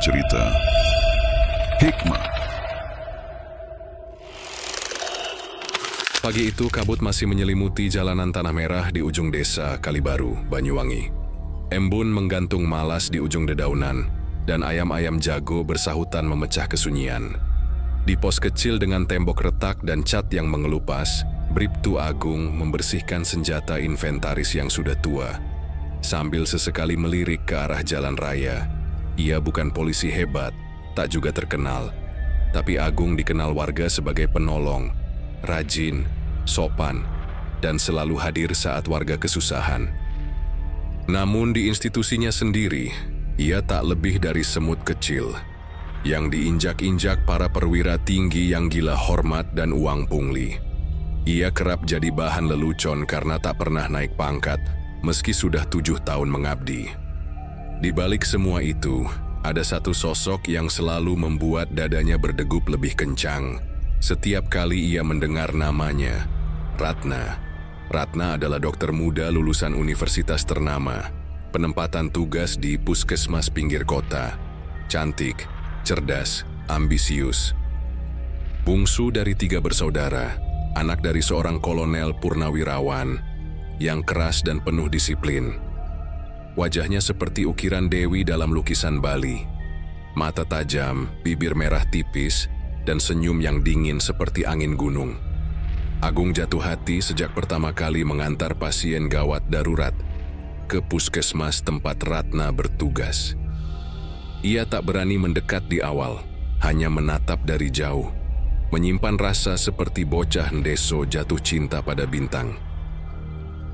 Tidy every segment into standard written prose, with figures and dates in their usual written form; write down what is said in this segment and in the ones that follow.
cerita hikmah. Pagi itu kabut masih menyelimuti jalanan tanah merah di ujung desa Kalibaru, Banyuwangi. Embun menggantung malas di ujung dedaunan, dan ayam-ayam jago bersahutan memecah kesunyian. Di pos kecil dengan tembok retak dan cat yang mengelupas, Bribtu Agung membersihkan senjata inventaris yang sudah tua. Sambil sesekali melirik ke arah jalan raya, ia bukan polisi hebat, tak juga terkenal. Tapi Agung dikenal warga sebagai penolong, rajin, sopan, dan selalu hadir saat warga kesusahan. Namun di institusinya sendiri, ia tak lebih dari semut kecil yang diinjak-injak para perwira tinggi yang gila hormat dan uang pungli. Ia kerap jadi bahan lelucon karena tak pernah naik pangkat, meski sudah 7 tahun mengabdi. Di balik semua itu, ada satu sosok yang selalu membuat dadanya berdegup lebih kencang setiap kali ia mendengar namanya, Ratna. Ratna adalah dokter muda lulusan universitas ternama, penempatan tugas di puskesmas pinggir kota. Cantik, cerdas, ambisius. Bungsu dari 3 bersaudara, anak dari seorang kolonel purnawirawan yang keras dan penuh disiplin. Wajahnya seperti ukiran Dewi dalam lukisan Bali. Mata tajam, bibir merah tipis, dan senyum yang dingin seperti angin gunung. Agung jatuh hati sejak pertama kali mengantar pasien gawat darurat ke puskesmas tempat Ratna bertugas. Ia tak berani mendekat di awal, hanya menatap dari jauh, menyimpan rasa seperti bocah ndeso jatuh cinta pada bintang.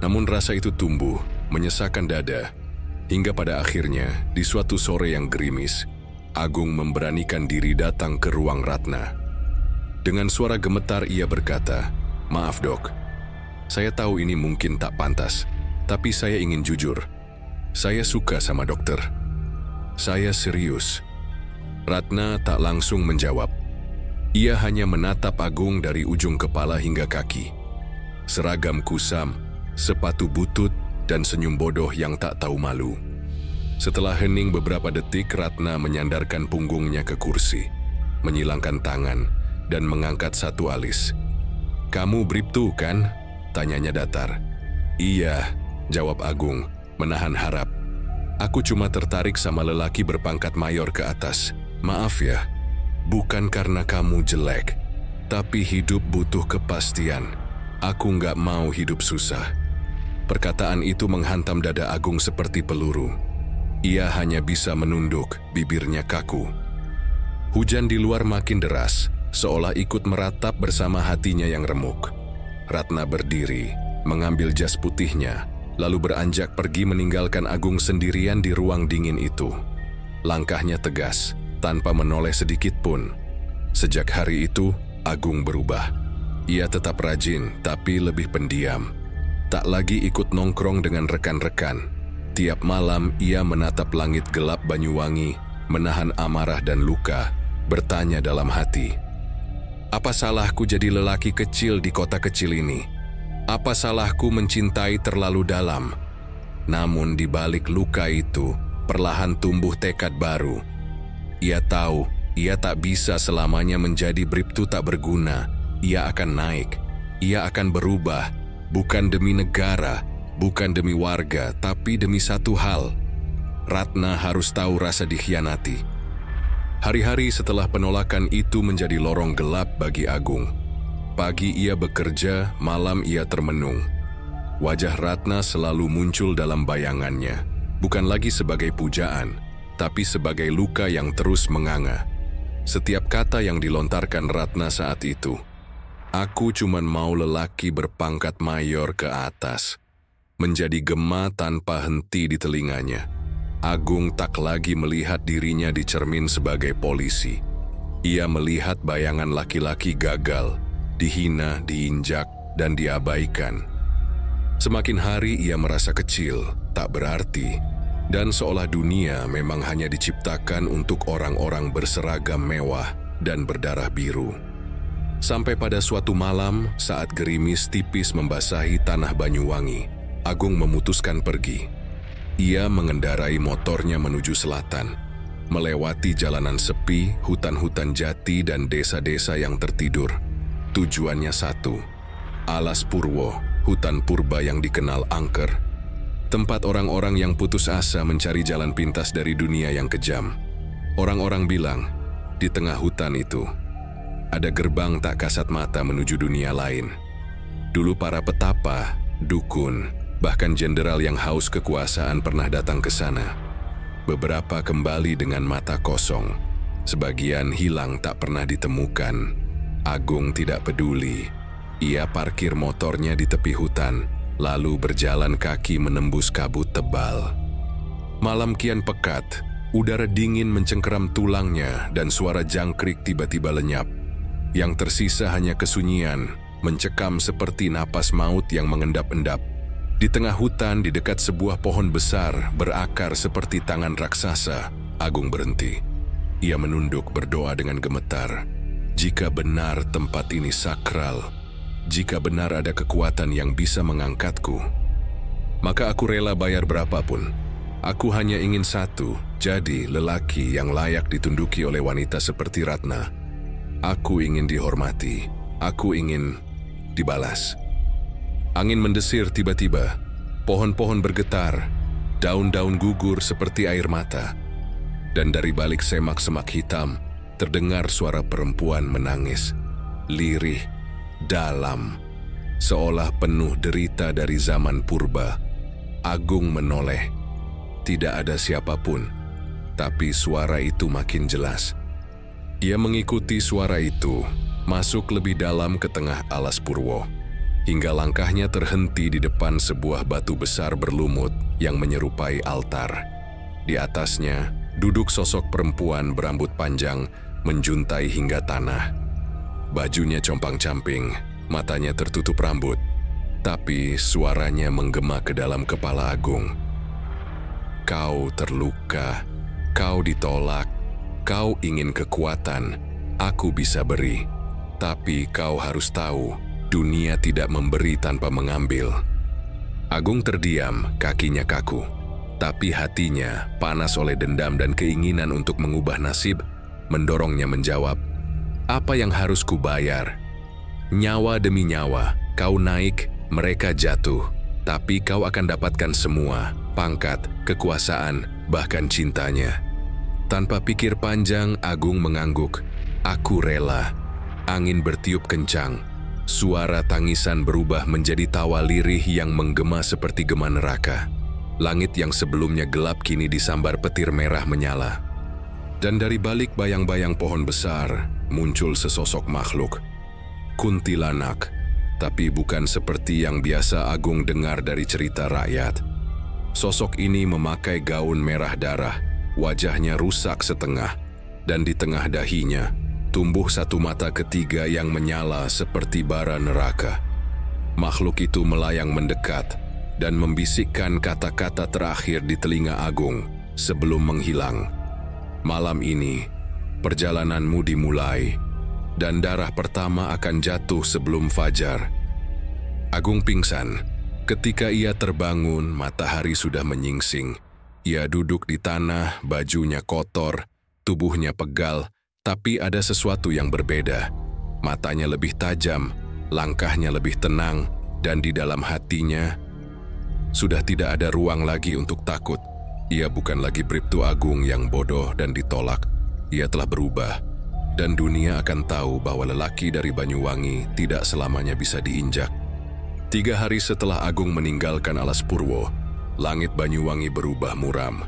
Namun rasa itu tumbuh, menyesakan dada, hingga pada akhirnya, di suatu sore yang gerimis, Agung memberanikan diri datang ke ruang Ratna. Dengan suara gemetar ia berkata, "Maaf dok, saya tahu ini mungkin tak pantas, tapi saya ingin jujur. Saya suka sama dokter. Saya serius." Ratna tak langsung menjawab. Ia hanya menatap Agung dari ujung kepala hingga kaki. Seragam kusam, sepatu butut, dan senyum bodoh yang tak tahu malu. Setelah hening beberapa detik, Ratna menyandarkan punggungnya ke kursi, menyilangkan tangan, dan mengangkat satu alis. "Kamu Bribtu, kan?" tanyanya datar. "Iya," jawab Agung, menahan harap. "Aku cuma tertarik sama lelaki berpangkat mayor ke atas. Maaf ya, bukan karena kamu jelek, tapi hidup butuh kepastian. Aku nggak mau hidup susah." Perkataan itu menghantam dada Agung seperti peluru. Ia hanya bisa menunduk, bibirnya kaku. Hujan di luar makin deras, seolah ikut meratap bersama hatinya yang remuk. Ratna berdiri, mengambil jas putihnya, lalu beranjak pergi meninggalkan Agung sendirian di ruang dingin itu. Langkahnya tegas, tanpa menoleh sedikit pun. Sejak hari itu, Agung berubah. Ia tetap rajin, tapi lebih pendiam. Tak lagi ikut nongkrong dengan rekan-rekan. Tiap malam ia menatap langit gelap Banyuwangi, menahan amarah dan luka, bertanya dalam hati, "Apa salahku jadi lelaki kecil di kota kecil ini? Apa salahku mencintai terlalu dalam?" Namun di balik luka itu, perlahan tumbuh tekad baru. Ia tahu, ia tak bisa selamanya menjadi Bribtu tak berguna. Ia akan naik, ia akan berubah, bukan demi negara, bukan demi warga, tapi demi satu hal. Ratna harus tahu rasa dikhianati. Hari-hari setelah penolakan itu menjadi lorong gelap bagi Agung. Pagi ia bekerja, malam ia termenung. Wajah Ratna selalu muncul dalam bayangannya, bukan lagi sebagai pujaan, tapi sebagai luka yang terus menganga. Setiap kata yang dilontarkan Ratna saat itu, "Aku cuman mau lelaki berpangkat mayor ke atas," menjadi gema tanpa henti di telinganya. Agung tak lagi melihat dirinya di cermin sebagai polisi. Ia melihat bayangan laki-laki gagal, dihina, diinjak, dan diabaikan. Semakin hari ia merasa kecil, tak berarti, dan seolah dunia memang hanya diciptakan untuk orang-orang berseragam mewah dan berdarah biru. Sampai pada suatu malam, saat gerimis tipis membasahi tanah Banyuwangi, Agung memutuskan pergi. Ia mengendarai motornya menuju selatan, melewati jalanan sepi, hutan-hutan jati, dan desa-desa yang tertidur. Tujuannya satu, Alas Purwo, hutan purba yang dikenal angker. Tempat orang-orang yang putus asa mencari jalan pintas dari dunia yang kejam. Orang-orang bilang, di tengah hutan itu, ada gerbang tak kasat mata menuju dunia lain. Dulu para petapa, dukun, bahkan jenderal yang haus kekuasaan pernah datang ke sana. Beberapa kembali dengan mata kosong. Sebagian hilang tak pernah ditemukan. Agung tidak peduli. Ia parkir motornya di tepi hutan, lalu berjalan kaki menembus kabut tebal. Malam kian pekat, udara dingin mencengkeram tulangnya dan suara jangkrik tiba-tiba lenyap. Yang tersisa hanya kesunyian, mencekam seperti napas maut yang mengendap-endap. Di tengah hutan, di dekat sebuah pohon besar, berakar seperti tangan raksasa, Agung berhenti. Ia menunduk berdoa dengan gemetar. Jika benar tempat ini sakral, jika benar ada kekuatan yang bisa mengangkatku, maka aku rela bayar berapapun. Aku hanya ingin satu, jadi lelaki yang layak ditunduki oleh wanita seperti Ratna. Aku ingin dihormati, aku ingin dibalas. Angin mendesir tiba-tiba, pohon-pohon bergetar, daun-daun gugur seperti air mata. Dan dari balik semak-semak hitam, terdengar suara perempuan menangis, lirih, dalam, seolah penuh derita dari zaman purba. Agung menoleh. Tidak ada siapapun, tapi suara itu makin jelas. Ia mengikuti suara itu, masuk lebih dalam ke tengah Alas Purwo, hingga langkahnya terhenti di depan sebuah batu besar berlumut yang menyerupai altar. Di atasnya, duduk sosok perempuan berambut panjang, menjuntai hingga tanah. Bajunya compang-camping, matanya tertutup rambut, tapi suaranya menggema ke dalam kepala Agung. Kau terluka, kau ditolak, kau ingin kekuatan, aku bisa beri. Tapi kau harus tahu, dunia tidak memberi tanpa mengambil. Agung terdiam, kakinya kaku. Tapi hatinya, panas oleh dendam dan keinginan untuk mengubah nasib, mendorongnya menjawab, apa yang harus kubayar? Nyawa demi nyawa, kau naik, mereka jatuh. Tapi kau akan dapatkan semua, pangkat, kekuasaan, bahkan cintanya. Tanpa pikir panjang, Agung mengangguk, aku rela. Angin bertiup kencang. Suara tangisan berubah menjadi tawa lirih yang menggema seperti gema neraka. Langit yang sebelumnya gelap kini disambar petir merah menyala. Dan dari balik bayang-bayang pohon besar, muncul sesosok makhluk. Kuntilanak, tapi bukan seperti yang biasa Agung dengar dari cerita rakyat. Sosok ini memakai gaun merah darah, wajahnya rusak setengah, dan di tengah dahinya, tumbuh satu mata ketiga yang menyala seperti bara neraka. Makhluk itu melayang mendekat dan membisikkan kata-kata terakhir di telinga Agung sebelum menghilang. Malam ini, perjalananmu dimulai, dan darah pertama akan jatuh sebelum fajar. Agung pingsan. Ketika ia terbangun, matahari sudah menyingsing. Ia duduk di tanah, bajunya kotor, tubuhnya pegal, tapi ada sesuatu yang berbeda. Matanya lebih tajam, langkahnya lebih tenang, dan di dalam hatinya sudah tidak ada ruang lagi untuk takut. Ia bukan lagi Bribtu Agung yang bodoh dan ditolak. Ia telah berubah, dan dunia akan tahu bahwa lelaki dari Banyuwangi tidak selamanya bisa diinjak. 3 hari setelah Agung meninggalkan Alas Purwo, langit Banyuwangi berubah muram.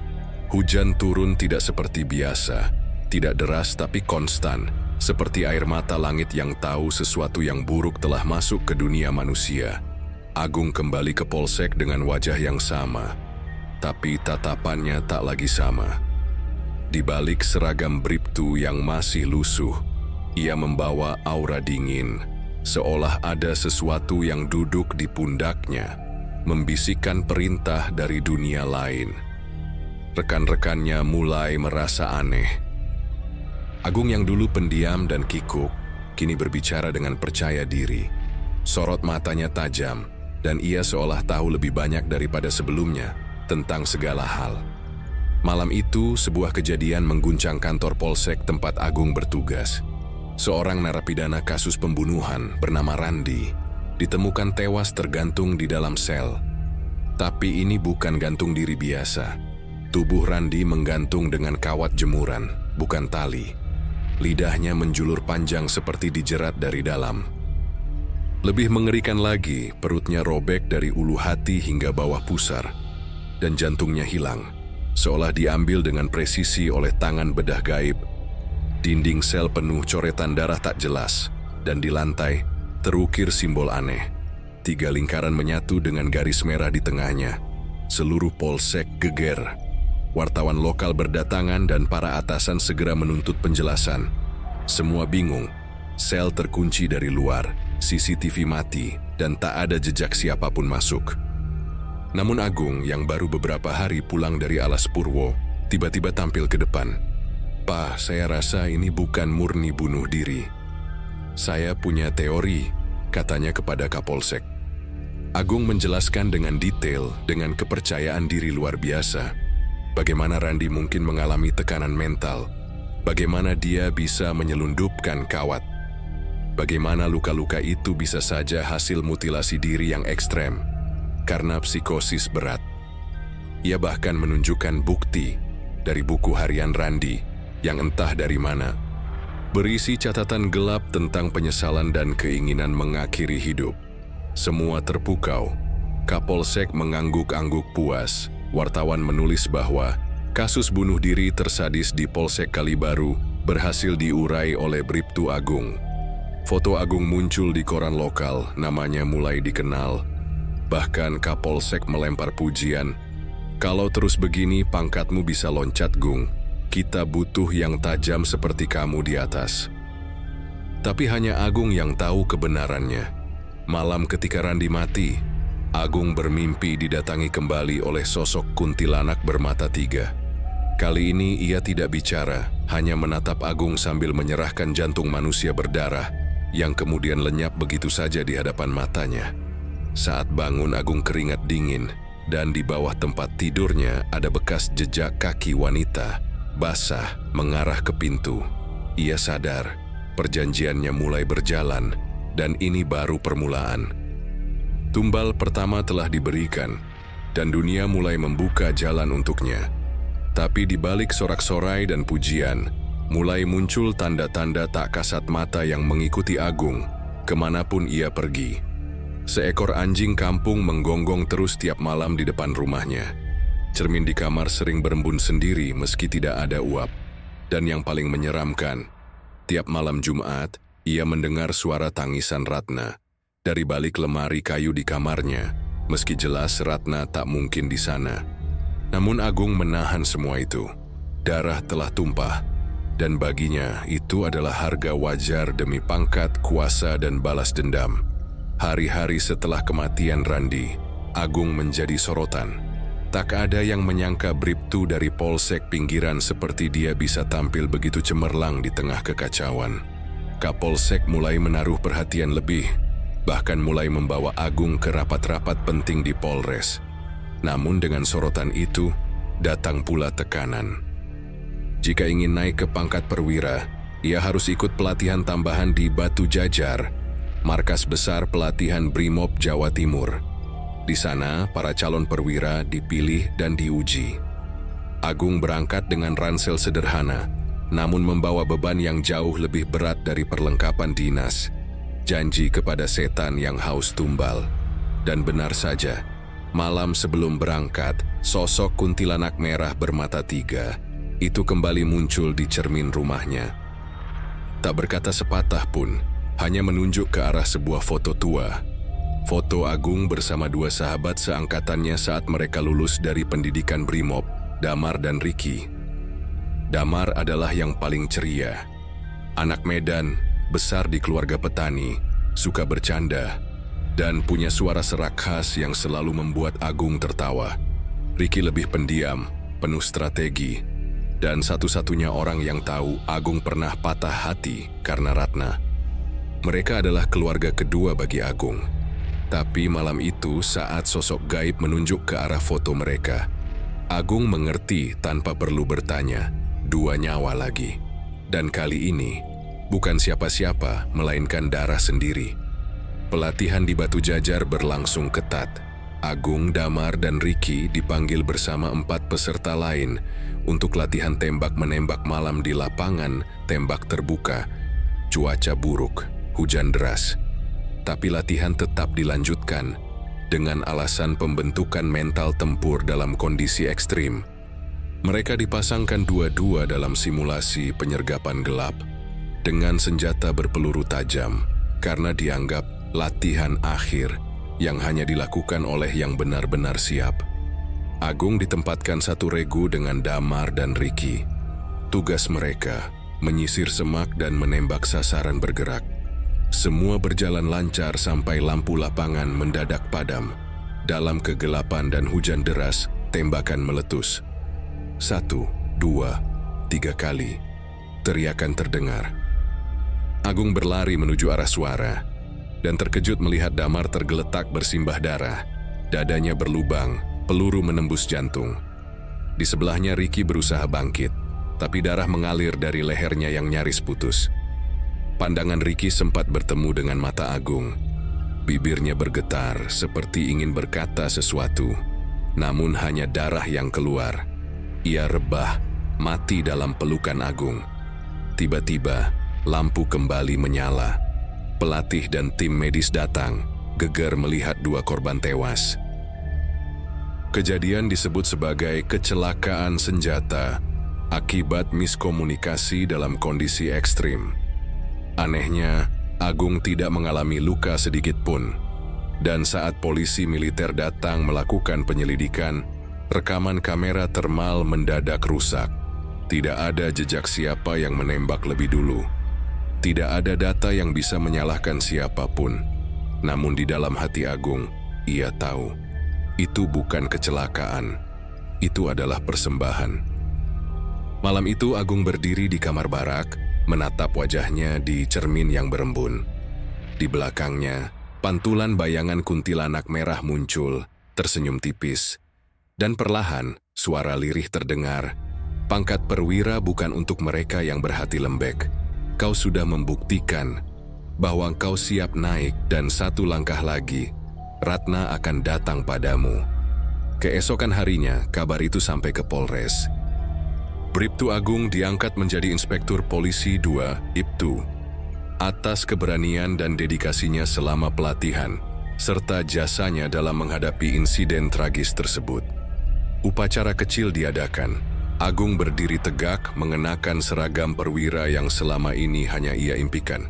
Hujan turun tidak seperti biasa, tidak deras tapi konstan, seperti air mata langit yang tahu sesuatu yang buruk telah masuk ke dunia manusia. Agung kembali ke polsek dengan wajah yang sama, tapi tatapannya tak lagi sama. Di balik seragam Bribtu yang masih lusuh, ia membawa aura dingin, seolah ada sesuatu yang duduk di pundaknya, membisikkan perintah dari dunia lain. Rekan-rekannya mulai merasa aneh. Agung yang dulu pendiam dan kikuk, kini berbicara dengan percaya diri. Sorot matanya tajam, dan ia seolah tahu lebih banyak daripada sebelumnya tentang segala hal. Malam itu, sebuah kejadian mengguncang kantor Polsek tempat Agung bertugas. Seorang narapidana kasus pembunuhan bernama Randi ditemukan tewas tergantung di dalam sel. Tapi ini bukan gantung diri biasa. Tubuh Randi menggantung dengan kawat jemuran, bukan tali. Lidahnya menjulur panjang seperti dijerat dari dalam. Lebih mengerikan lagi, perutnya robek dari ulu hati hingga bawah pusar, dan jantungnya hilang, seolah diambil dengan presisi oleh tangan bedah gaib. Dinding sel penuh coretan darah tak jelas, dan di lantai terukir simbol aneh. 3 lingkaran menyatu dengan garis merah di tengahnya. Seluruh Polsek geger. Wartawan lokal berdatangan dan para atasan segera menuntut penjelasan. Semua bingung. Sel terkunci dari luar, CCTV mati, dan tak ada jejak siapapun masuk. Namun Agung yang baru beberapa hari pulang dari Alas Purwo tiba-tiba tampil ke depan. "Pak, saya rasa ini bukan murni bunuh diri. Saya punya teori," katanya kepada Kapolsek. Agung menjelaskan dengan detail, dengan kepercayaan diri luar biasa, bagaimana Randi mungkin mengalami tekanan mental, bagaimana dia bisa menyelundupkan kawat, bagaimana luka-luka itu bisa saja hasil mutilasi diri yang ekstrem karena psikosis berat. Ia bahkan menunjukkan bukti dari buku harian Randi yang entah dari mana, berisi catatan gelap tentang penyesalan dan keinginan mengakhiri hidup. Semua terpukau. Kapolsek mengangguk-angguk puas. Wartawan menulis bahwa kasus bunuh diri tersadis di Polsek Kalibaru berhasil diurai oleh Bribtu Agung. Foto Agung muncul di koran lokal, namanya mulai dikenal. Bahkan Kapolsek melempar pujian. "Kalau terus begini pangkatmu bisa loncat, Gung. Kita butuh yang tajam seperti kamu di atas." Tapi hanya Agung yang tahu kebenarannya. Malam ketika Randi mati, Agung bermimpi didatangi kembali oleh sosok kuntilanak bermata 3. Kali ini ia tidak bicara, hanya menatap Agung sambil menyerahkan jantung manusia berdarah yang kemudian lenyap begitu saja di hadapan matanya. Saat bangun, Agung keringat dingin, dan di bawah tempat tidurnya ada bekas jejak kaki wanita, basah, mengarah ke pintu. Ia sadar, perjanjiannya mulai berjalan, dan ini baru permulaan. Tumbal pertama telah diberikan, dan dunia mulai membuka jalan untuknya. Tapi di balik sorak-sorai dan pujian, mulai muncul tanda-tanda tak kasat mata yang mengikuti Agung kemanapun ia pergi. Seekor anjing kampung menggonggong terus tiap malam di depan rumahnya. Cermin di kamar sering berembun sendiri meski tidak ada uap. Dan yang paling menyeramkan, tiap malam Jumat, ia mendengar suara tangisan Ratna dari balik lemari kayu di kamarnya, meski jelas Ratna tak mungkin di sana. Namun Agung menahan semua itu. Darah telah tumpah, dan baginya itu adalah harga wajar demi pangkat, kuasa, dan balas dendam. Hari-hari setelah kematian Randi, Agung menjadi sorotan. Tak ada yang menyangka Bribtu dari Polsek pinggiran seperti dia bisa tampil begitu cemerlang di tengah kekacauan. Kapolsek mulai menaruh perhatian lebih, bahkan mulai membawa Agung ke rapat-rapat penting di Polres. Namun dengan sorotan itu, datang pula tekanan. Jika ingin naik ke pangkat perwira, ia harus ikut pelatihan tambahan di Batu Jajar, markas besar pelatihan Brimob Jawa Timur. Di sana, para calon perwira dipilih dan diuji. Agung berangkat dengan ransel sederhana, namun membawa beban yang jauh lebih berat dari perlengkapan dinas. Janji kepada setan yang haus tumbal. Dan benar saja, malam sebelum berangkat, sosok kuntilanak merah bermata 3 itu kembali muncul di cermin rumahnya. Tak berkata sepatah pun, hanya menunjuk ke arah sebuah foto tua. Foto Agung bersama 2 sahabat seangkatannya saat mereka lulus dari pendidikan Brimob, Damar dan Riki. Damar adalah yang paling ceria. Anak Medan, besar di keluarga petani, suka bercanda, dan punya suara serak khas yang selalu membuat Agung tertawa. Riki lebih pendiam, penuh strategi, dan satu-satunya orang yang tahu Agung pernah patah hati karena Ratna. Mereka adalah keluarga kedua bagi Agung. Tapi malam itu saat sosok gaib menunjuk ke arah foto mereka, Agung mengerti tanpa perlu bertanya, 2 nyawa lagi. Dan kali ini, bukan siapa-siapa, melainkan darah sendiri. Pelatihan di Batu Jajar berlangsung ketat. Agung, Damar, dan Ricky dipanggil bersama 4 peserta lain untuk latihan tembak-menembak malam di lapangan tembak terbuka. Cuaca buruk, hujan deras. Tapi latihan tetap dilanjutkan dengan alasan pembentukan mental tempur dalam kondisi ekstrim. Mereka dipasangkan dua-dua dalam simulasi penyergapan gelap dengan senjata berpeluru tajam karena dianggap latihan akhir yang hanya dilakukan oleh yang benar-benar siap. Agung ditempatkan satu regu dengan Damar dan Ricky. Tugas mereka menyisir semak dan menembak sasaran bergerak. Semua berjalan lancar sampai lampu lapangan mendadak padam. Dalam kegelapan dan hujan deras, tembakan meletus. 1, 2, 3 kali. Teriakan terdengar. Agung berlari menuju arah suara dan terkejut melihat Damar tergeletak bersimbah darah. Dadanya berlubang, peluru menembus jantung. Di sebelahnya Ricky berusaha bangkit, tapi darah mengalir dari lehernya yang nyaris putus. Pandangan Ricky sempat bertemu dengan mata Agung. Bibirnya bergetar seperti ingin berkata sesuatu, namun hanya darah yang keluar. Ia rebah, mati dalam pelukan Agung. Tiba-tiba, lampu kembali menyala. Pelatih dan tim medis datang, gegar melihat 2 korban tewas. Kejadian disebut sebagai kecelakaan senjata akibat miskomunikasi dalam kondisi ekstrim. Anehnya, Agung tidak mengalami luka sedikit pun. Dan saat polisi militer datang melakukan penyelidikan, rekaman kamera termal mendadak rusak. Tidak ada jejak siapa yang menembak lebih dulu. Tidak ada data yang bisa menyalahkan siapapun. Namun di dalam hati Agung, ia tahu, itu bukan kecelakaan. Itu adalah persembahan. Malam itu Agung berdiri di kamar barak, menatap wajahnya di cermin yang berembun. Di belakangnya, pantulan bayangan kuntilanak merah muncul, tersenyum tipis. Dan perlahan, suara lirih terdengar. Pangkat perwira bukan untuk mereka yang berhati lembek. Kau sudah membuktikan bahwa kau siap naik dan 1 langkah lagi, Ratna akan datang padamu. Keesokan harinya, kabar itu sampai ke Polres. Bribtu Agung diangkat menjadi Inspektur Polisi 2, IPTU, atas keberanian dan dedikasinya selama pelatihan, serta jasanya dalam menghadapi insiden tragis tersebut. Upacara kecil diadakan. Agung berdiri tegak mengenakan seragam perwira yang selama ini hanya ia impikan.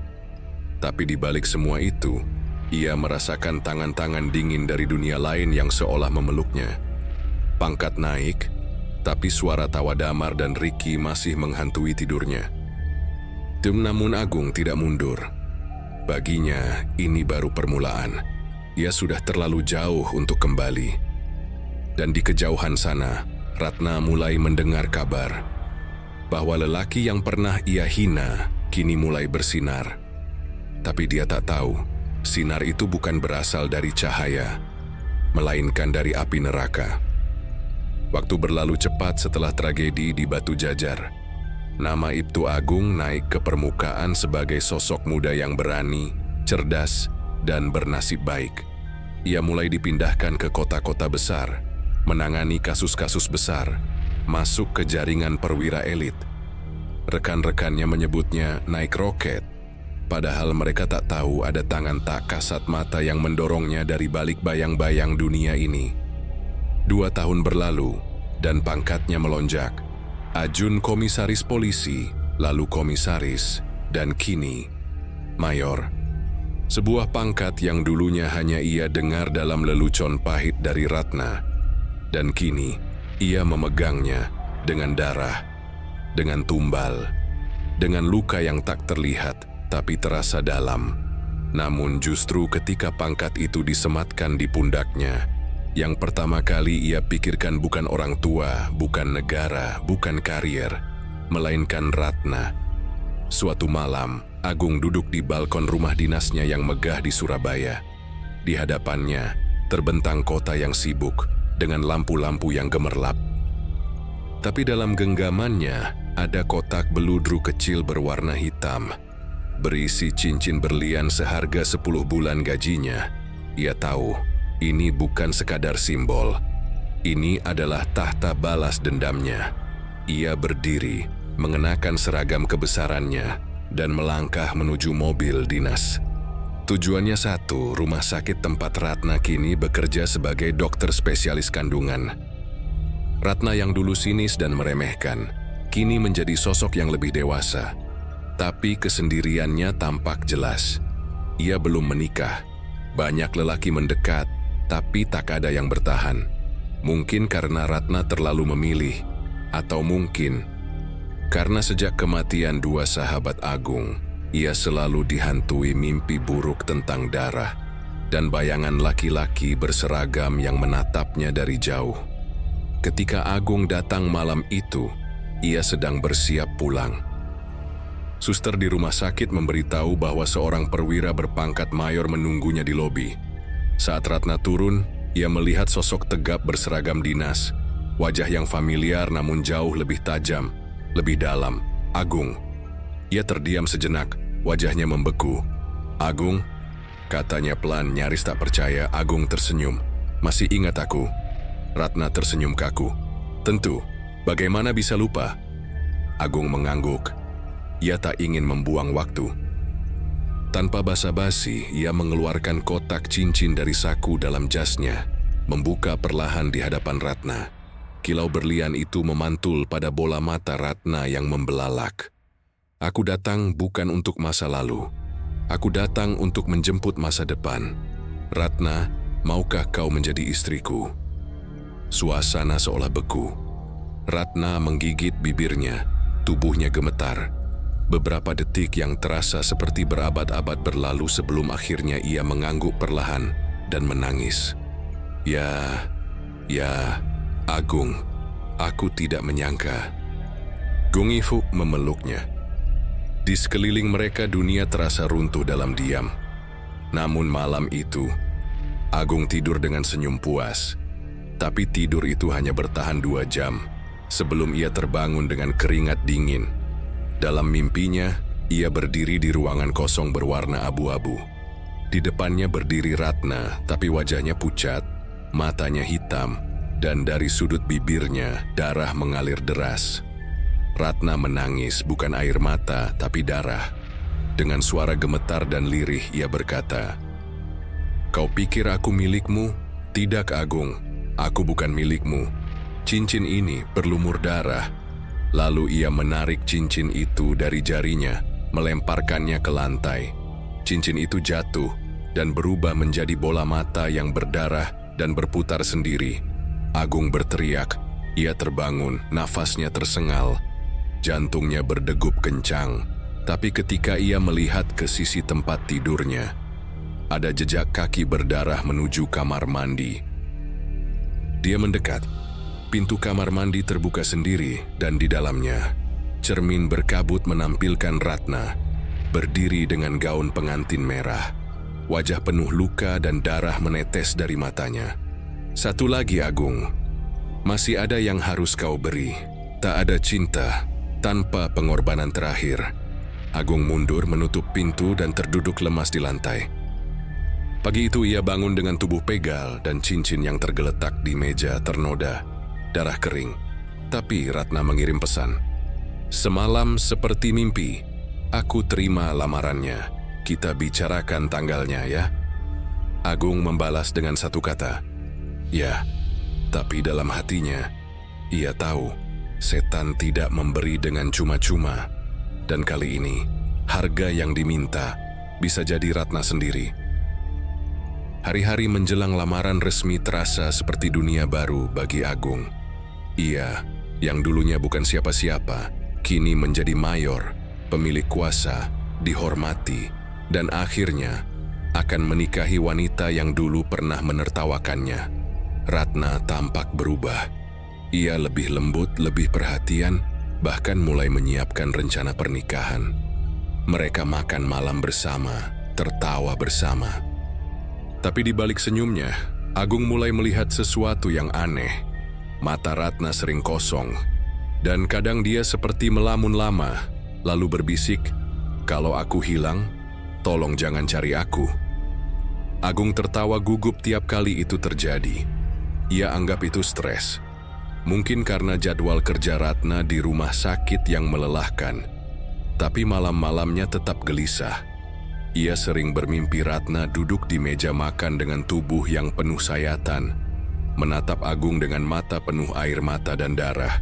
Tapi di balik semua itu, ia merasakan tangan-tangan dingin dari dunia lain yang seolah memeluknya. Pangkat naik, tapi suara tawa Damar dan Ricky masih menghantui tidurnya. Namun Agung tidak mundur. Baginya, ini baru permulaan. Ia sudah terlalu jauh untuk kembali. Dan di kejauhan sana, Ratna mulai mendengar kabar bahwa lelaki yang pernah ia hina kini mulai bersinar. Tapi dia tak tahu, sinar itu bukan berasal dari cahaya, melainkan dari api neraka. Waktu berlalu cepat setelah tragedi di Batu Jajar. Nama IPTU Agung naik ke permukaan sebagai sosok muda yang berani, cerdas, dan bernasib baik. Ia mulai dipindahkan ke kota-kota besar, menangani kasus-kasus besar, masuk ke jaringan perwira elit. Rekan-rekannya menyebutnya naik roket, padahal mereka tak tahu ada tangan tak kasat mata yang mendorongnya dari balik bayang-bayang dunia ini. 2 tahun berlalu, dan pangkatnya melonjak. Ajun komisaris polisi, lalu komisaris, dan kini mayor. Sebuah pangkat yang dulunya hanya ia dengar dalam lelucon pahit dari Ratna. Dan kini, ia memegangnya dengan darah, dengan tumbal, dengan luka yang tak terlihat, tapi terasa dalam. Namun justru ketika pangkat itu disematkan di pundaknya, yang pertama kali ia pikirkan bukan orang tua, bukan negara, bukan karier, melainkan Ratna. Suatu malam, Agung duduk di balkon rumah dinasnya yang megah di Surabaya. Di hadapannya, terbentang kota yang sibuk, dengan lampu-lampu yang gemerlap. Tapi dalam genggamannya ada kotak beludru kecil berwarna hitam, berisi cincin berlian seharga 10 bulan gajinya. Ia tahu ini bukan sekadar simbol. Ini adalah tahta balas dendamnya. Ia berdiri, mengenakan seragam kebesarannya, dan melangkah menuju mobil dinas. Tujuannya satu, rumah sakit tempat Ratna kini bekerja sebagai dokter spesialis kandungan. Ratna yang dulu sinis dan meremehkan, kini menjadi sosok yang lebih dewasa. Tapi kesendiriannya tampak jelas. Ia belum menikah. Banyak lelaki mendekat, tapi tak ada yang bertahan. Mungkin karena Ratna terlalu memilih, atau mungkin karena sejak kematian dua sahabat Agung, ia selalu dihantui mimpi buruk tentang darah dan bayangan laki-laki berseragam yang menatapnya dari jauh. Ketika Agung datang malam itu, ia sedang bersiap pulang. Suster di rumah sakit memberitahu bahwa seorang perwira berpangkat mayor menunggunya di lobi. Saat Ratna turun, ia melihat sosok tegap berseragam dinas, wajah yang familiar namun jauh lebih tajam, lebih dalam. Agung. Ia terdiam sejenak, wajahnya membeku. "Agung," katanya pelan, nyaris tak percaya. Agung tersenyum. "Masih ingat aku?" Ratna tersenyum kaku. "Tentu, bagaimana bisa lupa?" Agung mengangguk. Ia tak ingin membuang waktu. Tanpa basa-basi, ia mengeluarkan kotak cincin dari saku dalam jasnya, membuka perlahan di hadapan Ratna. Kilau berlian itu memantul pada bola mata Ratna yang membelalak. "Aku datang bukan untuk masa lalu. Aku datang untuk menjemput masa depan. Ratna, maukah kau menjadi istriku?" Suasana seolah beku. Ratna menggigit bibirnya, tubuhnya gemetar. Beberapa detik yang terasa seperti berabad-abad berlalu sebelum akhirnya ia mengangguk perlahan dan menangis. Ya, Agung, aku tidak menyangka." Gung Ifu memeluknya. Di sekeliling mereka dunia terasa runtuh dalam diam. Namun malam itu, Agung tidur dengan senyum puas. Tapi tidur itu hanya bertahan 2 jam, sebelum ia terbangun dengan keringat dingin. Dalam mimpinya, ia berdiri di ruangan kosong berwarna abu-abu. Di depannya berdiri Ratna, tapi wajahnya pucat, matanya hitam, dan dari sudut bibirnya darah mengalir deras. Ratna menangis, bukan air mata, tapi darah. Dengan suara gemetar dan lirih, ia berkata, "Kau pikir aku milikmu? Tidak, Agung. Aku bukan milikmu. Cincin ini berlumur darah." Lalu ia menarik cincin itu dari jarinya, melemparkannya ke lantai. Cincin itu jatuh dan berubah menjadi bola mata yang berdarah dan berputar sendiri. Agung berteriak. Ia terbangun, nafasnya tersengal. Jantungnya berdegup kencang. Tapi ketika ia melihat ke sisi tempat tidurnya, ada jejak kaki berdarah menuju kamar mandi. Dia mendekat. Pintu kamar mandi terbuka sendiri dan di dalamnya, cermin berkabut menampilkan Ratna, berdiri dengan gaun pengantin merah. Wajah penuh luka dan darah menetes dari matanya. "Satu lagi, Agung. Masih ada yang harus kau beri. Tak ada cinta tanpa pengorbanan terakhir." Agung mundur menutup pintu dan terduduk lemas di lantai. Pagi itu ia bangun dengan tubuh pegal dan cincin yang tergeletak di meja ternoda, darah kering. Tapi Ratna mengirim pesan. "Semalam seperti mimpi, aku terima lamarannya. Kita bicarakan tanggalnya ya." Agung membalas dengan satu kata, "Ya." Tapi dalam hatinya, ia tahu setan tidak memberi dengan cuma-cuma. Dan kali ini, harga yang diminta bisa jadi Ratna sendiri. Hari-hari menjelang lamaran resmi terasa seperti dunia baru bagi Agung. Ia, yang dulunya bukan siapa-siapa, kini menjadi mayor, pemilik kuasa, dihormati, dan akhirnya akan menikahi wanita yang dulu pernah menertawakannya. Ratna tampak berubah. Ia lebih lembut, lebih perhatian, bahkan mulai menyiapkan rencana pernikahan. Mereka makan malam bersama, tertawa bersama. Tapi di balik senyumnya, Agung mulai melihat sesuatu yang aneh. Mata Ratna sering kosong, Dan kadang dia seperti melamun lama, lalu berbisik, "Kalau aku hilang, tolong jangan cari aku." Agung tertawa gugup tiap kali itu terjadi. Ia anggap itu stres. Mungkin karena jadwal kerja Ratna di rumah sakit yang melelahkan. Tapi malam-malamnya tetap gelisah. Ia sering bermimpi Ratna duduk di meja makan dengan tubuh yang penuh sayatan, menatap Agung dengan mata penuh air mata dan darah.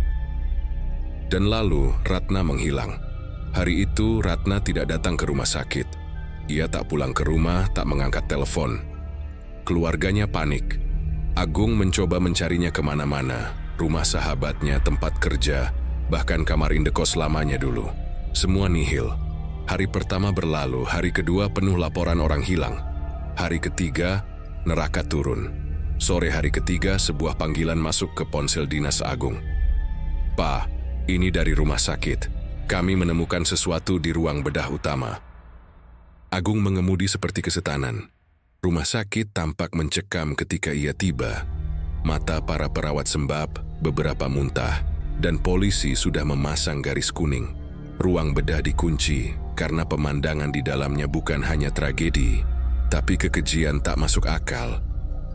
Dan lalu Ratna menghilang. Hari itu Ratna tidak datang ke rumah sakit. Ia tak pulang ke rumah, tak mengangkat telepon. Keluarganya panik. Agung mencoba mencarinya kemana-mana, rumah sahabatnya, tempat kerja, bahkan kamar indekos lamanya dulu. Semua nihil. Hari pertama berlalu, hari kedua penuh laporan orang hilang. Hari ketiga, neraka turun. Sore hari ketiga, sebuah panggilan masuk ke ponsel dinas Agung. "Pak, ini dari rumah sakit. Kami menemukan sesuatu di ruang bedah utama." Agung mengemudi seperti kesetanan. Rumah sakit tampak mencekam ketika ia tiba. Mata para perawat sembab, beberapa muntah, dan polisi sudah memasang garis kuning. Ruang bedah dikunci karena pemandangan di dalamnya bukan hanya tragedi, tapi kekejian tak masuk akal.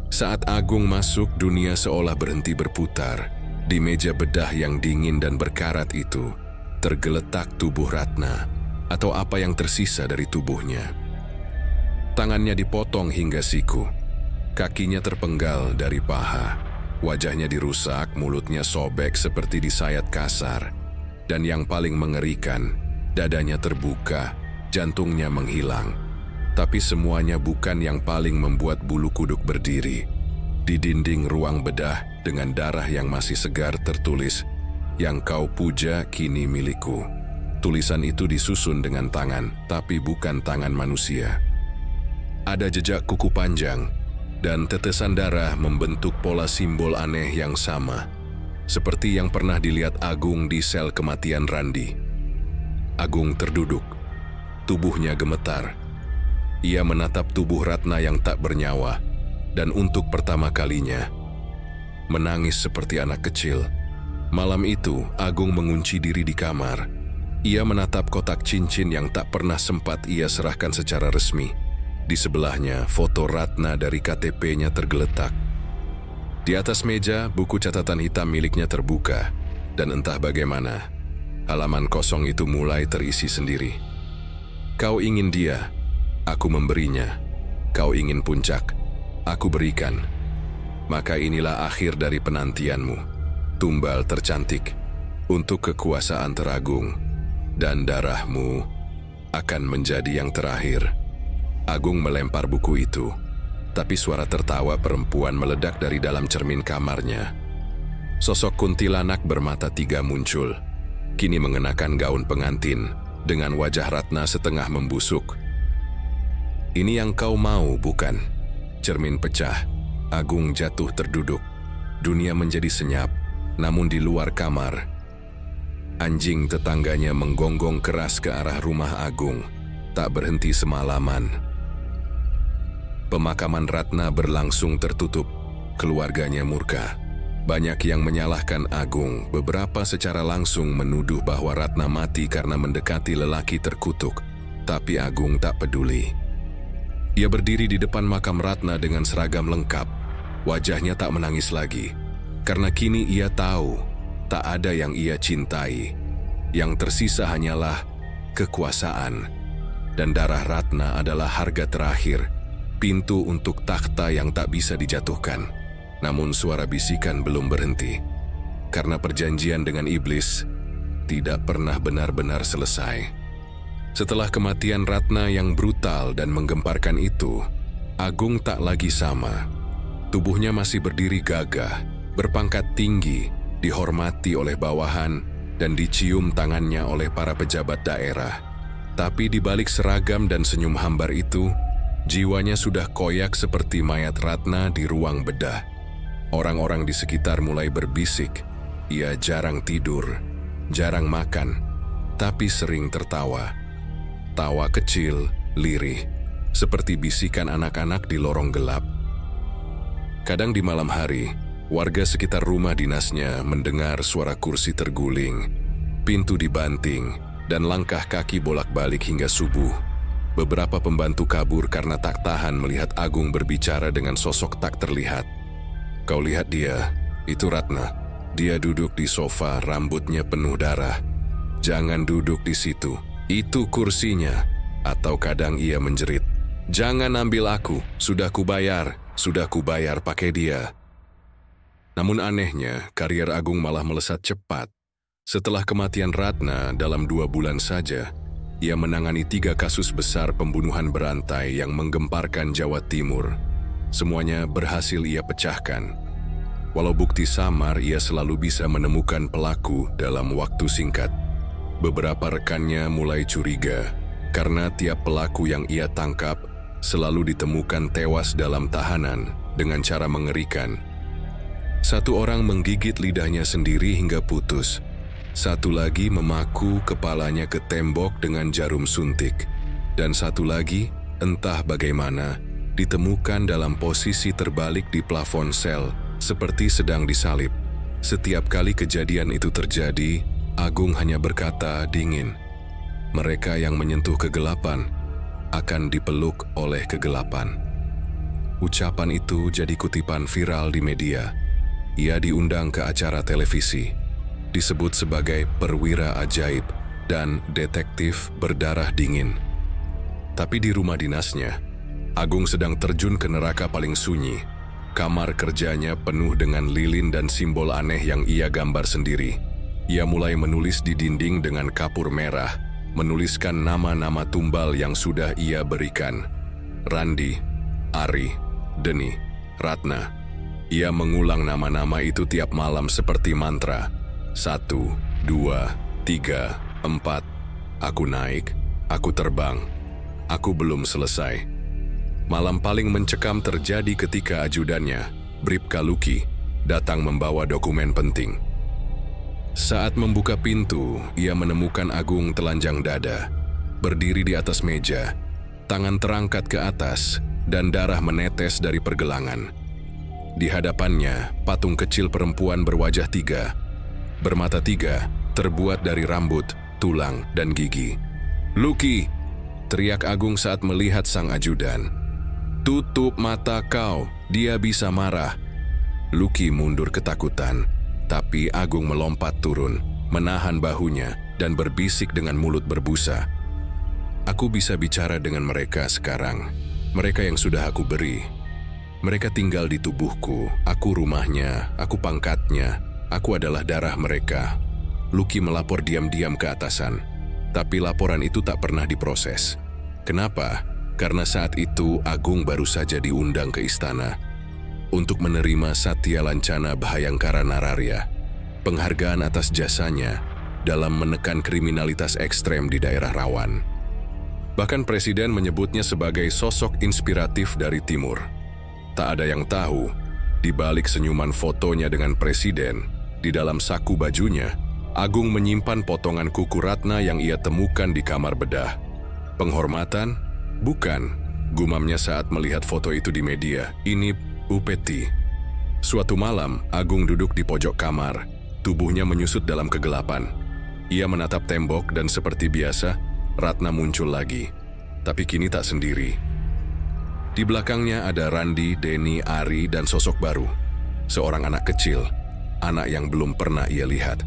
Saat Agung masuk, dunia seolah berhenti berputar. Di meja bedah yang dingin dan berkarat itu, tergeletak tubuh Ratna, atau apa yang tersisa dari tubuhnya. Tangannya dipotong hingga siku, kakinya terpenggal dari paha, wajahnya dirusak, mulutnya sobek seperti disayat kasar, dan yang paling mengerikan, dadanya terbuka, jantungnya menghilang. Tapi semuanya bukan yang paling membuat bulu kuduk berdiri. Di dinding ruang bedah dengan darah yang masih segar tertulis, "Yang kau puja kini milikku." Tulisan itu disusun dengan tangan, tapi bukan tangan manusia. Ada jejak kuku panjang, dan tetesan darah membentuk pola simbol aneh yang sama, seperti yang pernah dilihat Agung di sel kematian Randi. Agung terduduk, tubuhnya gemetar. Ia menatap tubuh Ratna yang tak bernyawa, dan untuk pertama kalinya, menangis seperti anak kecil. Malam itu, Agung mengunci diri di kamar. Ia menatap kotak cincin yang tak pernah sempat ia serahkan secara resmi. Di sebelahnya, foto Ratna dari KTP-nya tergeletak. Di atas meja, buku catatan hitam miliknya terbuka, dan entah bagaimana, halaman kosong itu mulai terisi sendiri. "Kau ingin dia, aku memberinya. Kau ingin puncak, aku berikan. Maka inilah akhir dari penantianmu, tumbal tercantik, untuk kekuasaan teragung, dan darahmu akan menjadi yang terakhir." Agung melempar buku itu, tapi suara tertawa perempuan meledak dari dalam cermin kamarnya. Sosok kuntilanak bermata tiga muncul, kini mengenakan gaun pengantin, dengan wajah Ratna setengah membusuk. "Ini yang kau mau, bukan?" Cermin pecah, Agung jatuh terduduk. Dunia menjadi senyap, namun di luar kamar, anjing tetangganya menggonggong keras ke arah rumah Agung, tak berhenti semalaman. Pemakaman Ratna berlangsung tertutup. Keluarganya murka. Banyak yang menyalahkan Agung, beberapa secara langsung menuduh bahwa Ratna mati karena mendekati lelaki terkutuk. Tapi Agung tak peduli. Ia berdiri di depan makam Ratna dengan seragam lengkap. Wajahnya tak menangis lagi, karena kini ia tahu tak ada yang ia cintai. Yang tersisa hanyalah kekuasaan. Dan darah Ratna adalah harga terakhir, pintu untuk takhta yang tak bisa dijatuhkan. Namun suara bisikan belum berhenti, karena perjanjian dengan iblis tidak pernah benar-benar selesai. Setelah kematian Ratna yang brutal dan menggemparkan itu, Agung tak lagi sama. Tubuhnya masih berdiri gagah, berpangkat tinggi, dihormati oleh bawahan, dan dicium tangannya oleh para pejabat daerah. Tapi di balik seragam dan senyum hambar itu, jiwanya sudah koyak seperti mayat Ratna di ruang bedah. Orang-orang di sekitar mulai berbisik. Ia jarang tidur, jarang makan, tapi sering tertawa. Tawa kecil, lirih, seperti bisikan anak-anak di lorong gelap. Kadang di malam hari, Warga sekitar rumah dinasnya mendengar suara kursi terguling, pintu dibanting, dan langkah kaki bolak-balik hingga subuh. Beberapa pembantu kabur karena tak tahan melihat Agung berbicara dengan sosok tak terlihat. "Kau lihat dia, itu Ratna. Dia duduk di sofa, rambutnya penuh darah. Jangan duduk di situ, itu kursinya." Atau kadang ia menjerit, "Jangan ambil aku, sudah kubayar pakai dia." Namun anehnya, karier Agung malah melesat cepat. Setelah kematian Ratna dalam 2 bulan saja, ia menangani 3 kasus besar pembunuhan berantai yang menggemparkan Jawa Timur. Semuanya berhasil ia pecahkan. Walau bukti samar, ia selalu bisa menemukan pelaku dalam waktu singkat. Beberapa rekannya mulai curiga, karena tiap pelaku yang ia tangkap selalu ditemukan tewas dalam tahanan dengan cara mengerikan. Satu orang menggigit lidahnya sendiri hingga putus. Satu lagi memaku kepalanya ke tembok dengan jarum suntik. Dan satu lagi, entah bagaimana, ditemukan dalam posisi terbalik di plafon sel, seperti sedang disalib. Setiap kali kejadian itu terjadi, Agung hanya berkata dingin, "Mereka yang menyentuh kegelapan akan dipeluk oleh kegelapan." Ucapan itu jadi kutipan viral di media. Ia diundang ke acara televisi, disebut sebagai perwira ajaib dan detektif berdarah dingin. Tapi di rumah dinasnya, Agung sedang terjun ke neraka paling sunyi. Kamar kerjanya penuh dengan lilin dan simbol aneh yang ia gambar sendiri. Ia mulai menulis di dinding dengan kapur merah, menuliskan nama-nama tumbal yang sudah ia berikan. Randi, Ari, Deni, Ratna. Ia mengulang nama-nama itu tiap malam seperti mantra. 1, 2, 3, 4. Aku naik, aku terbang. Aku belum selesai. Malam paling mencekam terjadi ketika ajudannya, Bribka Luki, datang membawa dokumen penting. Saat membuka pintu, ia menemukan Agung telanjang dada, berdiri di atas meja, tangan terangkat ke atas, dan darah menetes dari pergelangan. Di hadapannya, patung kecil perempuan berwajah 3, bermata 3, terbuat dari rambut, tulang, dan gigi. "Luki!" teriak Agung saat melihat sang ajudan. "Tutup mata kau, dia bisa marah." Luki mundur ketakutan, tapi Agung melompat turun, menahan bahunya, dan berbisik dengan mulut berbusa. "Aku bisa bicara dengan mereka sekarang, mereka yang sudah aku beri. Mereka tinggal di tubuhku, aku rumahnya, aku pangkatnya, aku adalah darah mereka." Luki melapor diam-diam ke atasan, tapi laporan itu tak pernah diproses. Kenapa? Karena saat itu Agung baru saja diundang ke istana untuk menerima Satya Lancana Bhayangkara Nararya, penghargaan atas jasanya dalam menekan kriminalitas ekstrem di daerah rawan. Bahkan Presiden menyebutnya sebagai sosok inspiratif dari Timur. Tak ada yang tahu, di balik senyuman fotonya dengan Presiden, di dalam saku bajunya, Agung menyimpan potongan kuku Ratna yang ia temukan di kamar bedah. Penghormatan? Bukan, gumamnya saat melihat foto itu di media. Ini upeti. Suatu malam, Agung duduk di pojok kamar, tubuhnya menyusut dalam kegelapan. Ia menatap tembok dan seperti biasa, Ratna muncul lagi. Tapi kini tak sendiri. Di belakangnya ada Randi, Deni, Ari, dan sosok baru. Seorang anak kecil, anak yang belum pernah ia lihat.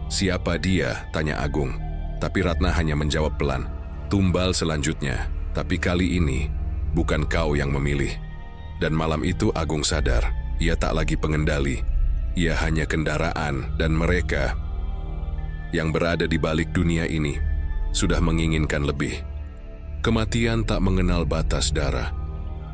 "Siapa dia?" tanya Agung. Tapi Ratna hanya menjawab pelan, "Tumbal selanjutnya, tapi kali ini bukan kau yang memilih." Dan malam itu Agung sadar, ia tak lagi pengendali. Ia hanya kendaraan, dan mereka yang berada di balik dunia ini sudah menginginkan lebih. Kematian tak mengenal batas darah.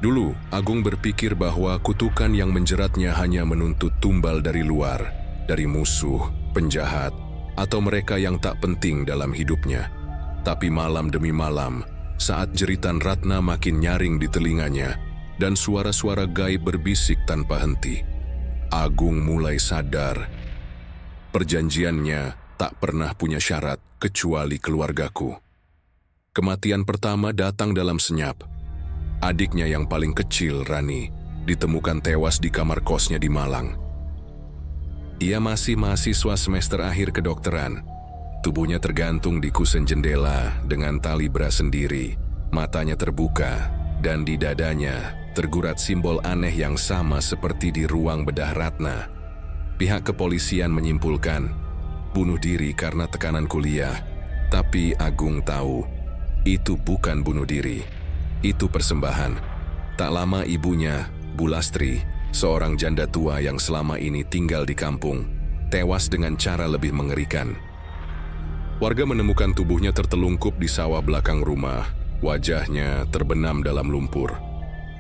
Dulu, Agung berpikir bahwa kutukan yang menjeratnya hanya menuntut tumbal dari luar, dari musuh, penjahat, atau mereka yang tak penting dalam hidupnya. Tapi malam demi malam, saat jeritan Ratna makin nyaring di telinganya, dan suara-suara gaib berbisik tanpa henti, Agung mulai sadar. Perjanjiannya tak pernah punya syarat kecuali keluargaku. Kematian pertama datang dalam senyap. Adiknya yang paling kecil, Rani, ditemukan tewas di kamar kosnya di Malang. Ia masih mahasiswa semester akhir kedokteran. Tubuhnya tergantung di kusen jendela dengan tali bra sendiri. Matanya terbuka, dan di dadanya tergurat simbol aneh yang sama seperti di ruang bedah Ratna. Pihak kepolisian menyimpulkan bunuh diri karena tekanan kuliah. Tapi Agung tahu, itu bukan bunuh diri. Itu persembahan. Tak lama ibunya, Bu Lastri, seorang janda tua yang selama ini tinggal di kampung, tewas dengan cara lebih mengerikan. Warga menemukan tubuhnya tertelungkup di sawah belakang rumah. Wajahnya terbenam dalam lumpur.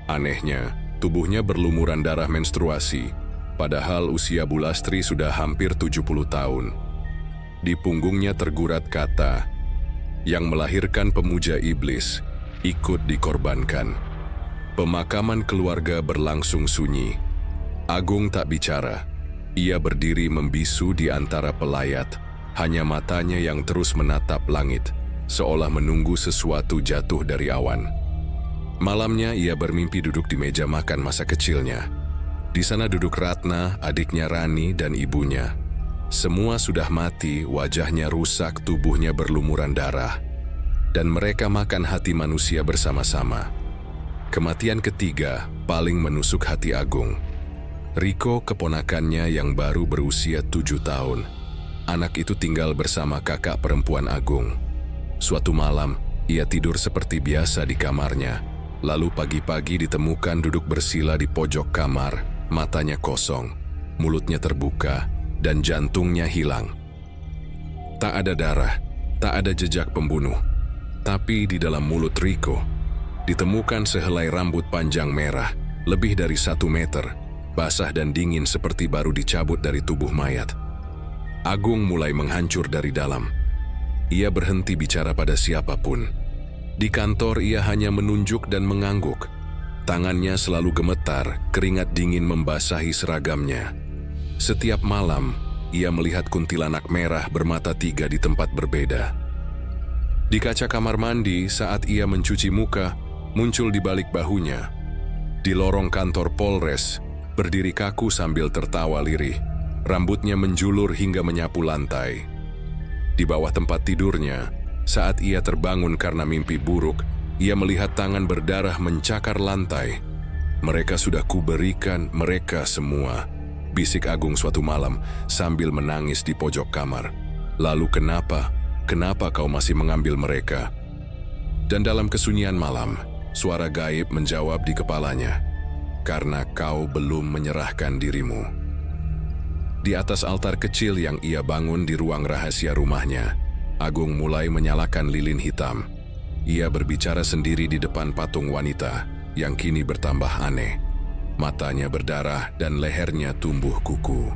Anehnya, tubuhnya berlumuran darah menstruasi, padahal usia Bu Lastri sudah hampir 70 tahun. Di punggungnya tergurat kata, "Yang melahirkan pemuja iblis, ikut dikorbankan." Pemakaman keluarga berlangsung sunyi. Agung tak bicara. Ia berdiri membisu di antara pelayat, hanya matanya yang terus menatap langit, seolah menunggu sesuatu jatuh dari awan. Malamnya ia bermimpi duduk di meja makan masa kecilnya. Di sana duduk Ratna, adiknya Rani, dan ibunya. Semua sudah mati, wajahnya rusak, tubuhnya berlumuran darah. Dan mereka makan hati manusia bersama-sama. Kematian ketiga paling menusuk hati Agung. Riko, keponakannya yang baru berusia 7 tahun. Anak itu tinggal bersama kakak perempuan Agung. Suatu malam, ia tidur seperti biasa di kamarnya. Lalu pagi-pagi ditemukan duduk bersila di pojok kamar, matanya kosong, mulutnya terbuka, dan jantungnya hilang. Tak ada darah, tak ada jejak pembunuh. Tapi di dalam mulut Riko, ditemukan sehelai rambut panjang merah, lebih dari 1 meter, basah dan dingin seperti baru dicabut dari tubuh mayat. Agung mulai menghancur dari dalam. Ia berhenti bicara pada siapapun. Di kantor ia hanya menunjuk dan mengangguk. Tangannya selalu gemetar, keringat dingin membasahi seragamnya. Setiap malam, ia melihat kuntilanak merah bermata 3 di tempat berbeda. Di kaca kamar mandi saat ia mencuci muka, muncul di balik bahunya. Di lorong kantor Polres, berdiri kaku sambil tertawa lirih. Rambutnya menjulur hingga menyapu lantai. Di bawah tempat tidurnya, saat ia terbangun karena mimpi buruk, ia melihat tangan berdarah mencakar lantai. "Mereka sudah kuberikan mereka semua," bisik Agung suatu malam sambil menangis di pojok kamar. "Lalu kenapa? Kenapa kau masih mengambil mereka?" Dan dalam kesunyian malam, suara gaib menjawab di kepalanya, "Karena kau belum menyerahkan dirimu." Di atas altar kecil yang ia bangun di ruang rahasia rumahnya, Agung mulai menyalakan lilin hitam. Ia berbicara sendiri di depan patung wanita yang kini bertambah aneh. Matanya berdarah dan lehernya tumbuh kuku.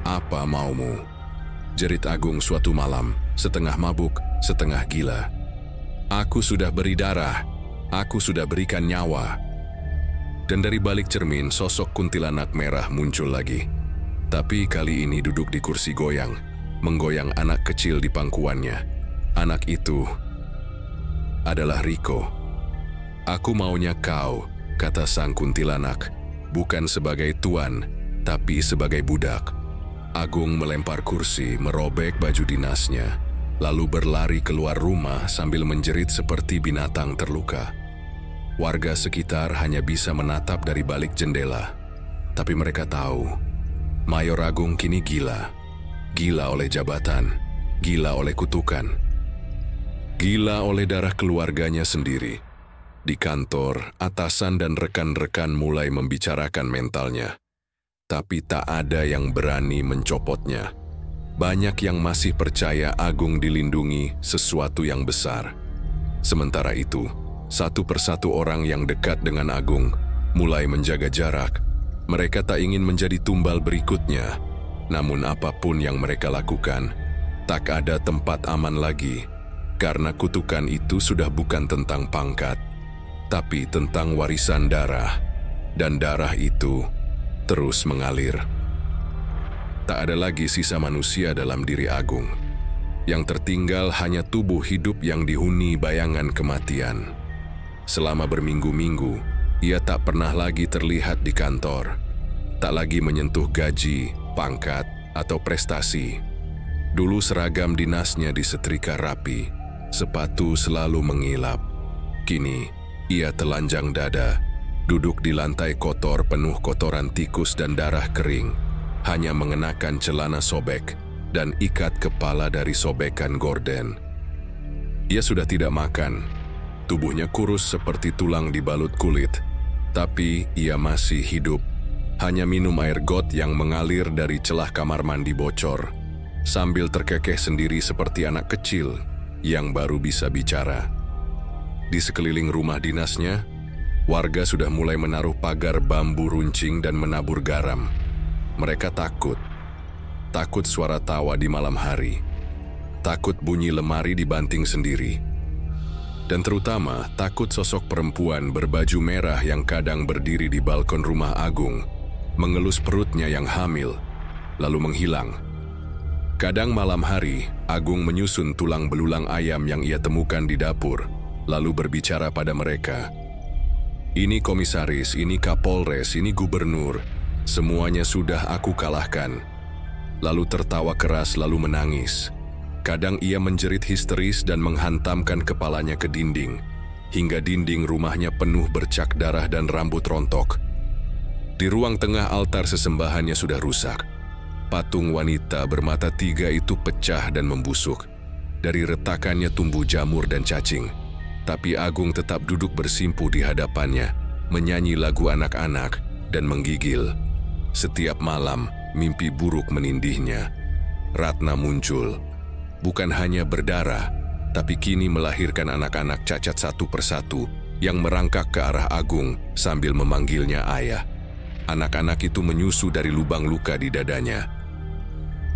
"Apa maumu?" jerit Agung suatu malam, setengah mabuk, setengah gila. "Aku sudah beri darah, aku sudah berikan nyawa." Dan dari balik cermin, sosok kuntilanak merah muncul lagi. Tapi kali ini duduk di kursi goyang, menggoyang anak kecil di pangkuannya. Anak itu adalah Riko. "Aku maunya kau," kata sang kuntilanak, "bukan sebagai tuan, tapi sebagai budak." Agung melempar kursi, merobek baju dinasnya, lalu berlari keluar rumah sambil menjerit seperti binatang terluka. Warga sekitar hanya bisa menatap dari balik jendela, tapi mereka tahu Mayor Agung kini gila. Gila oleh jabatan, gila oleh kutukan, gila oleh darah keluarganya sendiri. Di kantor, atasan dan rekan-rekan mulai membicarakan mentalnya. Tapi tak ada yang berani mencopotnya. Banyak yang masih percaya Agung dilindungi sesuatu yang besar. Sementara itu, satu persatu orang yang dekat dengan Agung mulai menjaga jarak. Mereka tak ingin menjadi tumbal berikutnya. Namun apapun yang mereka lakukan, tak ada tempat aman lagi. Karena kutukan itu sudah bukan tentang pangkat, tapi tentang warisan darah. Dan darah itu terus mengalir. Tak ada lagi sisa manusia dalam diri Agung. Yang tertinggal hanya tubuh hidup yang dihuni bayangan kematian. Selama berminggu-minggu, ia tak pernah lagi terlihat di kantor. Tak lagi menyentuh gaji, pangkat, atau prestasi. Dulu seragam dinasnya disetrika rapi, sepatu selalu mengilap. Kini, ia telanjang dada, duduk di lantai kotor penuh kotoran tikus dan darah kering, hanya mengenakan celana sobek dan ikat kepala dari sobekan gorden. Ia sudah tidak makan, tubuhnya kurus seperti tulang dibalut kulit, tapi ia masih hidup. Hanya minum air got yang mengalir dari celah kamar mandi bocor, sambil terkekeh sendiri seperti anak kecil yang baru bisa bicara. Di sekeliling rumah dinasnya, warga sudah mulai menaruh pagar bambu runcing dan menabur garam. Mereka takut suara tawa di malam hari, takut bunyi lemari dibanting sendiri, dan terutama takut sosok perempuan berbaju merah yang kadang berdiri di balkon rumah Agung, mengelus perutnya yang hamil, lalu menghilang. Kadang malam hari, Agung menyusun tulang belulang ayam yang ia temukan di dapur, lalu berbicara pada mereka. Ini komisaris, ini kapolres, ini gubernur, semuanya sudah aku kalahkan. Lalu tertawa keras, lalu menangis. Kadang ia menjerit histeris dan menghantamkan kepalanya ke dinding, hingga dinding rumahnya penuh bercak darah dan rambut rontok. Di ruang tengah altar sesembahannya sudah rusak. Patung wanita bermata 3 itu pecah dan membusuk. Dari retakannya tumbuh jamur dan cacing. Tapi Agung tetap duduk bersimpu di hadapannya, menyanyi lagu anak-anak dan menggigil. Setiap malam, mimpi buruk menindihnya. Ratna muncul, bukan hanya berdarah, tapi kini melahirkan anak-anak cacat satu persatu yang merangkak ke arah Agung sambil memanggilnya ayah. Anak-anak itu menyusu dari lubang luka di dadanya.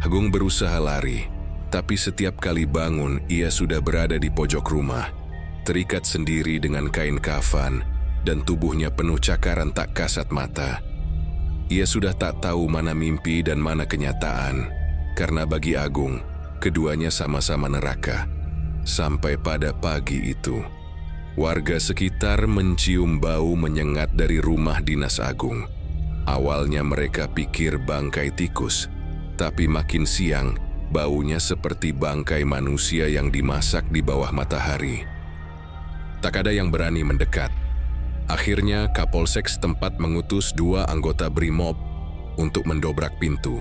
Agung berusaha lari, tapi setiap kali bangun ia sudah berada di pojok rumah, terikat sendiri dengan kain kafan, dan tubuhnya penuh cakaran tak kasat mata. Ia sudah tak tahu mana mimpi dan mana kenyataan, karena bagi Agung, keduanya sama-sama neraka. Sampai pada pagi itu, warga sekitar mencium bau menyengat dari rumah dinas Agung. Awalnya mereka pikir bangkai tikus, tapi makin siang, baunya seperti bangkai manusia yang dimasak di bawah matahari. Tak ada yang berani mendekat. Akhirnya Kapolsek setempat mengutus 2 anggota Brimob untuk mendobrak pintu.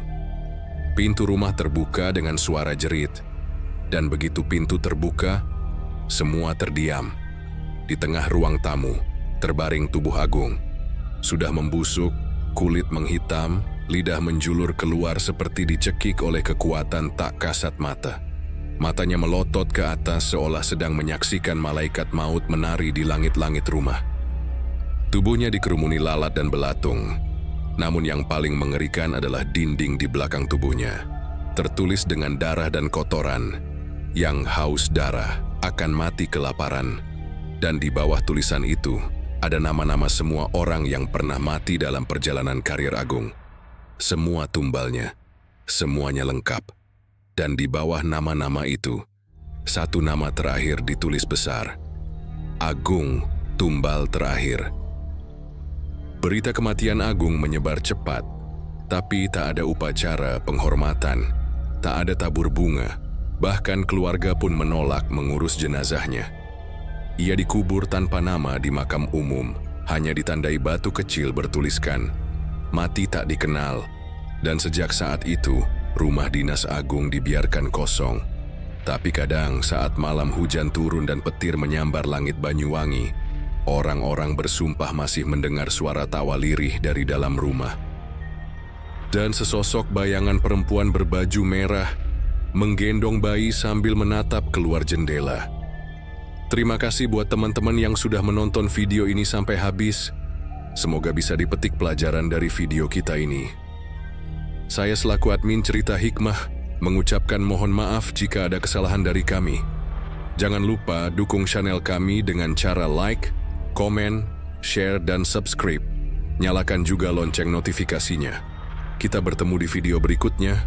Pintu rumah terbuka dengan suara jerit, dan begitu pintu terbuka, semua terdiam. Di tengah ruang tamu, terbaring tubuh Agung. Sudah membusuk, kulit menghitam, lidah menjulur keluar seperti dicekik oleh kekuatan tak kasat mata. Matanya melotot ke atas seolah sedang menyaksikan malaikat maut menari di langit-langit rumah. Tubuhnya dikerumuni lalat dan belatung. Namun yang paling mengerikan adalah dinding di belakang tubuhnya. Tertulis dengan darah dan kotoran, yang haus darah akan mati kelaparan. Dan di bawah tulisan itu, ada nama-nama semua orang yang pernah mati dalam perjalanan karir Agung. Semua tumbalnya, semuanya lengkap. Dan di bawah nama-nama itu, satu nama terakhir ditulis besar. Agung, tumbal terakhir. Berita kematian Agung menyebar cepat, tapi tak ada upacara penghormatan, tak ada tabur bunga, bahkan keluarga pun menolak mengurus jenazahnya. Ia dikubur tanpa nama di makam umum, hanya ditandai batu kecil bertuliskan, "Mati tak dikenal." Dan sejak saat itu, rumah dinas Agung dibiarkan kosong. Tapi kadang saat malam hujan turun dan petir menyambar langit Banyuwangi, orang-orang bersumpah masih mendengar suara tawa lirih dari dalam rumah. Dan sesosok bayangan perempuan berbaju merah menggendong bayi sambil menatap keluar jendela. Terima kasih buat teman-teman yang sudah menonton video ini sampai habis. Semoga bisa dipetik pelajaran dari video kita ini. Saya selaku admin Cerita Hikmah mengucapkan mohon maaf jika ada kesalahan dari kami. Jangan lupa dukung channel kami dengan cara like, komen, share, dan subscribe. Nyalakan juga lonceng notifikasinya. Kita bertemu di video berikutnya.